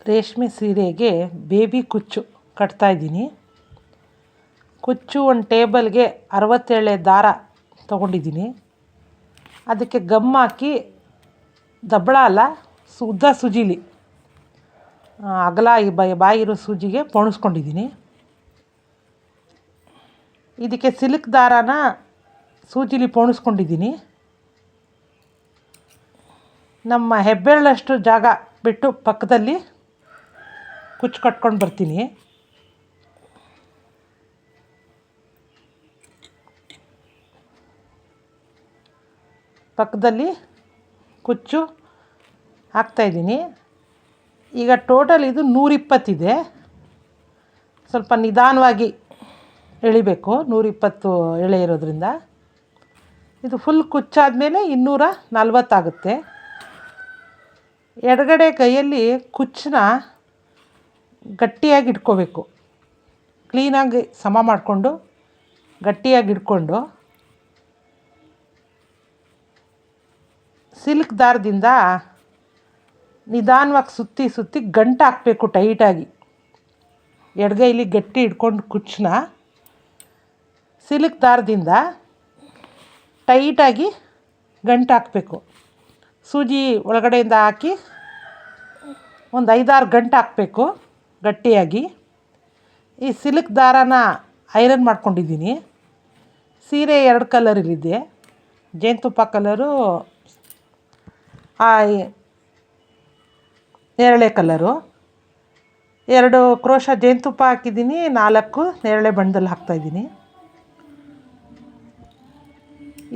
ರೇಷ್ಮೆ ಸೀರೆಗೆ ಬೇಬಿ ಕುಚ್ಚು ಕಟ್ತಾಯಿದ್ದೀನಿ. ಕುಚ್ಚು ಒಂದು ಟೇಬಲ್ಗೆ 67 ದಾರ ತೊಗೊಂಡಿದ್ದೀನಿ. ಅದಕ್ಕೆ ಗಮ್ ಹಾಕಿ ದಬ್ಬಳ ಅಲ್ಲ, ಉದ್ದ ಸೂಜಿಲಿ ಅಗಲ ಬಾಯಿರೋ ಸೂಜಿಗೆ ಪೋಣಿಸ್ಕೊಂಡಿದ್ದೀನಿ. ಇದಕ್ಕೆ ಸಿಲ್ಕ್ ದಾರಾನ ಸೂಜಿಲಿ ಪೋಣಿಸ್ಕೊಂಡಿದ್ದೀನಿ. ನಮ್ಮ ಹೆಬ್ಬೆರಳಷ್ಟು ಜಾಗ ಬಿಟ್ಟು ಪಕ್ಕದಲ್ಲಿ ಕುಚ್ಚು ಕಟ್ಕೊಂಡು ಬರ್ತೀನಿ. ಪಕ್ಕದಲ್ಲಿ ಕುಚ್ಚು ಹಾಕ್ತಾಯಿದ್ದೀನಿ. ಈಗ ಟೋಟಲ್ ಇದು 120 ಇದೆ. ಸ್ವಲ್ಪ ನಿಧಾನವಾಗಿ ಎಳಿಬೇಕು, 120 ಎಳೆ ಇರೋದ್ರಿಂದ. ಇದು ಫುಲ್ ಕುಚ್ಚಾದಮೇಲೆ 240 ಆಗುತ್ತೆ. ಎಡಗಡೆ ಕೈಯಲ್ಲಿ ಕುಚ್ಚನ್ನ ಗಟ್ಟಿಯಾಗಿ ಇಟ್ಕೋಬೇಕು. ಕ್ಲೀನಾಗಿ ಸಮ ಮಾಡಿಕೊಂಡು ಗಟ್ಟಿಯಾಗಿ ಇಟ್ಕೊಂಡು ಸಿಲ್ಕ್ ದಾರದಿಂದ ನಿಧಾನವಾಗಿ ಸುತ್ತಿ ಗಂಟು ಹಾಕಬೇಕು ಟೈಟಾಗಿ. ಎಡಗೈಲಿ ಗಟ್ಟಿ ಇಟ್ಕೊಂಡು ಕುಚ್ಚನ್ನ ಸಿಲ್ಕ್ ದಾರದಿಂದ ಟೈಟಾಗಿ ಗಂಟು ಹಾಕಬೇಕು. ಸೂಜಿ ಒಳಗಡೆಯಿಂದ ಹಾಕಿ ಒಂದು 5-6 ಗಂಟು ಹಾಕಬೇಕು ಗಟ್ಟಿಯಾಗಿ. ಈ ಸಿಲ್ಕ್ ದಾರಾನ ಐರನ್ ಮಾಡ್ಕೊಂಡಿದ್ದೀನಿ. ಸೀರೆ 2 ಕಲರಲ್ಲಿದೆ, ಜೇನುತುಪ್ಪ ಕಲರು, ನೇರಳೆ ಕಲರು. 2 ಕ್ರೋಶ ಜೇನುತುಪ್ಪ ಹಾಕಿದ್ದೀನಿ, 4 ನೇರಳೆ ಬಣ್ಣದಲ್ಲಿ ಹಾಕ್ತಾಯಿದ್ದೀನಿ.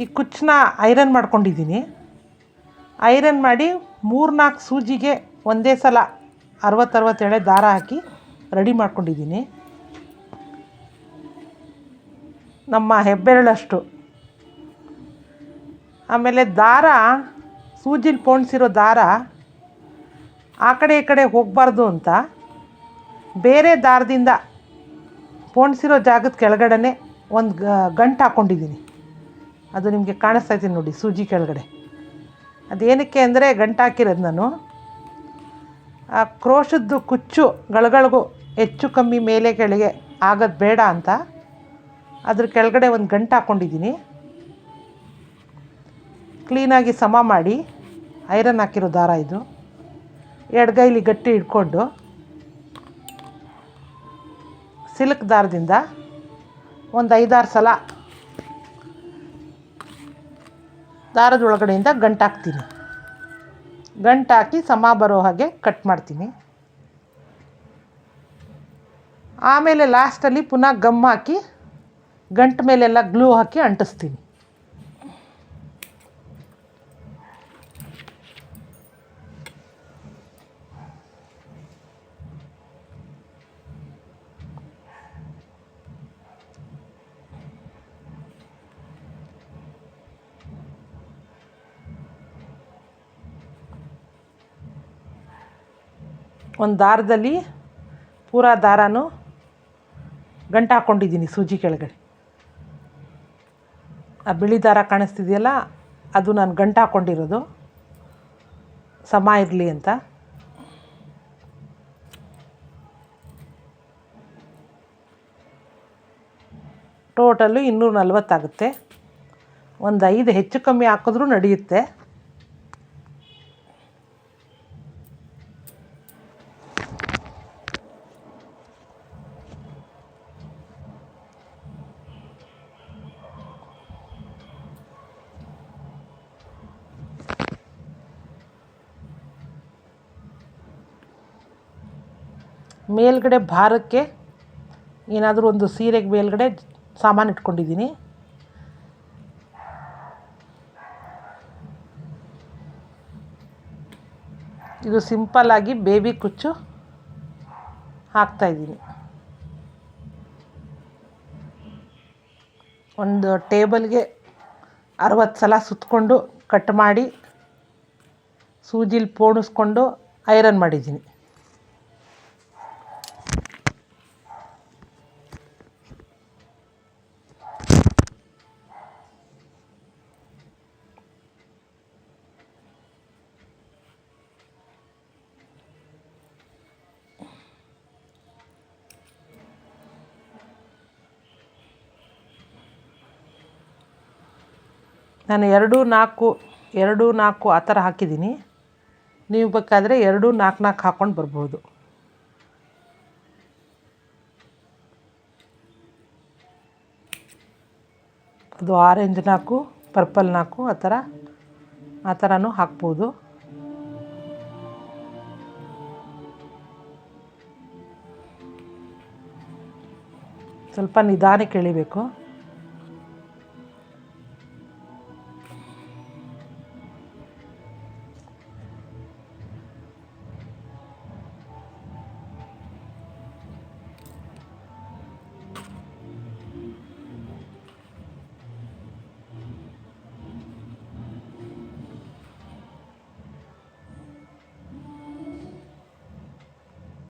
ಈ ಕುಚ್ಚನ್ನ ಐರನ್ ಮಾಡ್ಕೊಂಡಿದ್ದೀನಿ. ಐರನ್ ಮಾಡಿ 3-4 ಸೂಜಿಗೆ ಒಂದೇ ಸಲ 60 ಎಳೆ ದಾರ ಹಾಕಿ ರೆಡಿ ಮಾಡ್ಕೊಂಡಿದ್ದೀನಿ. ನಮ್ಮ ಹೆಬ್ಬೆರಳಷ್ಟು. ಆಮೇಲೆ ದಾರ, ಸೂಜಿಲಿ ಪೋಣಿಸಿರೋ ದಾರ ಆ ಕಡೆ ಈ ಕಡೆ ಹೋಗಬಾರ್ದು ಅಂತ ಬೇರೆ ದಾರದಿಂದ ಪೋಣಿಸಿರೋ ಜಾಗದ ಕೆಳಗಡೆ ಒಂದು ಗಂಟು ಹಾಕ್ಕೊಂಡಿದ್ದೀನಿ. ಅದು ನಿಮಗೆ ಕಾಣಿಸ್ತಾಯಿದೆ ನೋಡಿ, ಸೂಜಿ ಕೆಳಗಡೆ. ಅದೇನಕ್ಕೆ ಅಂದರೆ ಗಂಟು ಹಾಕಿರೋದು ನಾನು ಆ ಕ್ರೋಶದ್ದು ಕುಚ್ಚು ಗಳಗಳಿಗೂ ಹೆಚ್ಚು ಕಮ್ಮಿ ಮೇಲೆ ಕೆಳಗೆ ಆಗೋದು ಬೇಡ ಅಂತ ಅದ್ರ ಕೆಳಗಡೆ ಒಂದು ಗಂಟು ಹಾಕ್ಕೊಂಡಿದ್ದೀನಿ. ಕ್ಲೀನಾಗಿ ಸಮ ಮಾಡಿ ಐರನ್ ಹಾಕಿರೋ ದಾರ ಇದು. ಎಡಗೈಲಿ ಗಟ್ಟಿ ಇಟ್ಕೊಂಡು ಸಿಲ್ಕ್ ದಾರದಿಂದ ಒಂದು 5-6 ಸಲ ದಾರದ ಒಳಗಡೆಯಿಂದ ಗಂಟು ಹಾಕ್ತೀನಿ. ಗಂಟು ಹಾಕಿ ಸಮ ಬರೋ ಹಾಗೆ ಕಟ್ ಮಾಡ್ತೀನಿ. ಆಮೇಲೆ ಲಾಸ್ಟಲ್ಲಿ ಪುನಃ ಗಮ್ ಹಾಕಿ ಗಂಟು ಮೇಲೆಲ್ಲ ಗ್ಲೂ ಹಾಕಿ ಅಂಟಿಸ್ತೀನಿ. ಒಂದು ದಾರದಲ್ಲಿ ಪೂರಾ ದಾರನೂ ಗಂಟು ಹಾಕ್ಕೊಂಡಿದ್ದೀನಿ ಸೂಜಿ ಕೆಳಗಡೆ. ಆ ಬಿಳಿ ದಾರ ಕಾಣಿಸ್ತಿದೆಯಲ್ಲ, ಅದು ನಾನು ಗಂಟು ಹಾಕ್ಕೊಂಡಿರೋದು ಸಮ ಇರಲಿ ಅಂತ. ಟೋಟಲ್ಲು 240 ಆಗುತ್ತೆ. ಒಂದು 5 ಹೆಚ್ಚು ಕಮ್ಮಿ ಹಾಕಿದ್ರೂ ನಡೆಯುತ್ತೆ. ಮೇಲ್ಗಡೆ ಭಾರಕ್ಕೆ ಏನಾದರೂ ಒಂದು ಸೀರೆಗೆ ಮೇಲ್ಗಡೆ ಸಾಮಾನು ಇಟ್ಕೊಂಡಿದ್ದೀನಿ. ಇದು ಸಿಂಪಲ್ಲಾಗಿ ಬೇಬಿ ಕುಚ್ಚು ಹಾಕ್ತಾಯಿದ್ದೀನಿ. ಒಂದು ಟೇಬಲ್ಗೆ 60 ಸಲ ಸುತ್ತಕೊಂಡು ಕಟ್ ಮಾಡಿ ಸೂಜಿಲಿ ಪೋಣಿಸ್ಕೊಂಡು ಐರನ್ ಮಾಡಿದ್ದೀನಿ. ನಾನು 2 4 ಆ ಥರ ಹಾಕಿದ್ದೀನಿ. ನೀವು ಬೇಕಾದರೆ 2 4 4 ಹಾಕ್ಕೊಂಡು ಬರ್ಬೋದು. ಅದು ಆರೆಂಜ್ 4 ಪರ್ಪಲ್ 4 ಆ ಥರನೂ ಹಾಕ್ಬೋದು. ಸ್ವಲ್ಪ ನಿಧಾನಕ್ಕೆ ಎಳಿಬೇಕು.